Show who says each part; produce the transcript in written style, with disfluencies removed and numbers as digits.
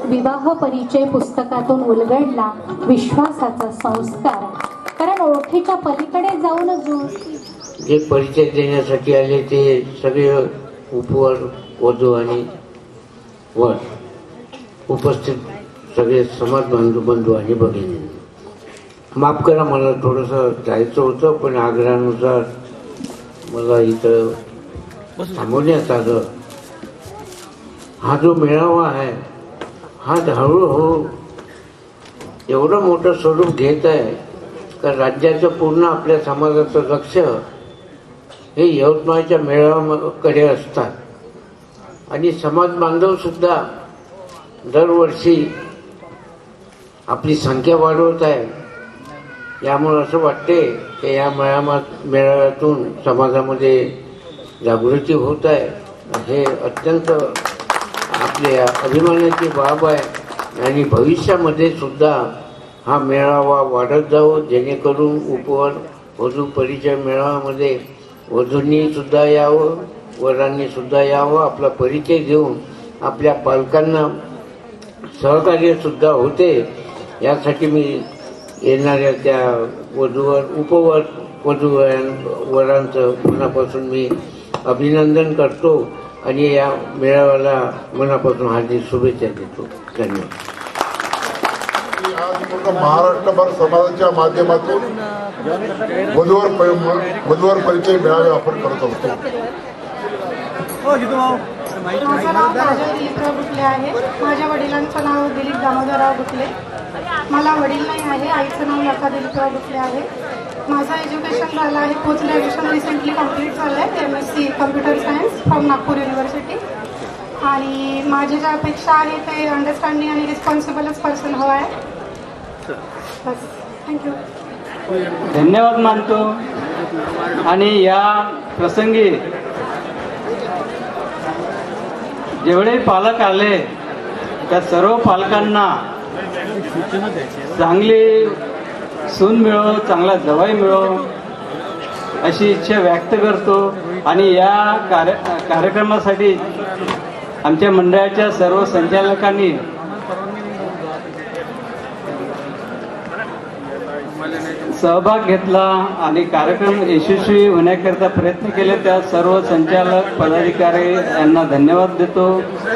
Speaker 1: विवाह परिचय पुस्तकातून उलगडला विश्वासाचा संस्कार. कारण ओळखीच्या पलीकडे जाऊनच
Speaker 2: जे परिचय देण्यासाठी आले ते सगळे उपवर वधू आणि वर उपस्थित सगळे समाज बंधू आणि भगिनी, माफ करा मला थोडंसं जायचं होतं, पण आग्रहानुसार मला इथं थांबवण्यात आलं. हा जो मेळावा आहे हा हळूहळू एवढं मोठं स्वरूप घेत आहे का राज्याचं पूर्ण आपल्या समाजाचं लक्ष हे यवतमाळच्या मेळाव्याकडे असतात. आणि समाज बांधव सुद्धा दरवर्षी आपली संख्या वाढवत आहे. यामुळे असं वाटते की या मेळाव्यातून समाजामध्ये जागृती होत आहे. हे अत्यंत आपल्या अभिमानाची बाब आहे. आणि भविष्यामध्ये सुद्धा हा मेळावा वाढत जावं, जेणेकरून उपवर वधू परिचय मेळाव्यामध्ये वधूंनी सुद्धा यावं, वरांनी सुद्धा यावं, आपला परिचय घेऊन आपल्या पालकांना सहकार्य सुद्धा होते. यासाठी मी येणाऱ्या त्या वधूवर उपवर वधू वरांचं मनापासून मी अभिनंदन करतो आणि या मेळाव्याला मनापासून हार्दिक शुभेच्छा देतो. धन्यवाद.
Speaker 3: आज महाराष्ट्रभर समाजाच्या माध्यमातून वधूवर परिचय मेळावे आपण करत असतो.
Speaker 4: माझं नाव काजल दिलीपराव गुटले आहे. माझ्या वडिलांचं नाव दिलीप दामोदरराव गुटले. मला वडील नाही आहे. आईचं नाव लता दिलीपराव गुटले आहे. माझं एज्युकेशन झालं आहे, पोस्ट ग्रॅज्युएशन रिसेंटली कंप्लीट झालं आहे, MSc computer science from Nagpur university. आणि माझी ज्या अपेक्षा आहे ते अंडरस्टँडिंग आणि रिस्पॉन्सिबलच पर्सन हवा आहे. बस, थँक्यू.
Speaker 5: धन्यवाद मानतो. आणि या प्रसंगी जेवढे पालक आले त्या सर्व पालकांना चांगली सून मिळो, चांगला जवाई मिळो अशी इच्छा व्यक्त करतो. आणि या कार्यक्रमासाठी आमच्या मंडळाच्या सर्व संचालकांनी सहभाग घेतला आणि कार्यक्रम यशस्वी होण्याकरिता प्रयत्न केले. त्या सर्व संचालक पदाधिकारी यांना धन्यवाद देतो.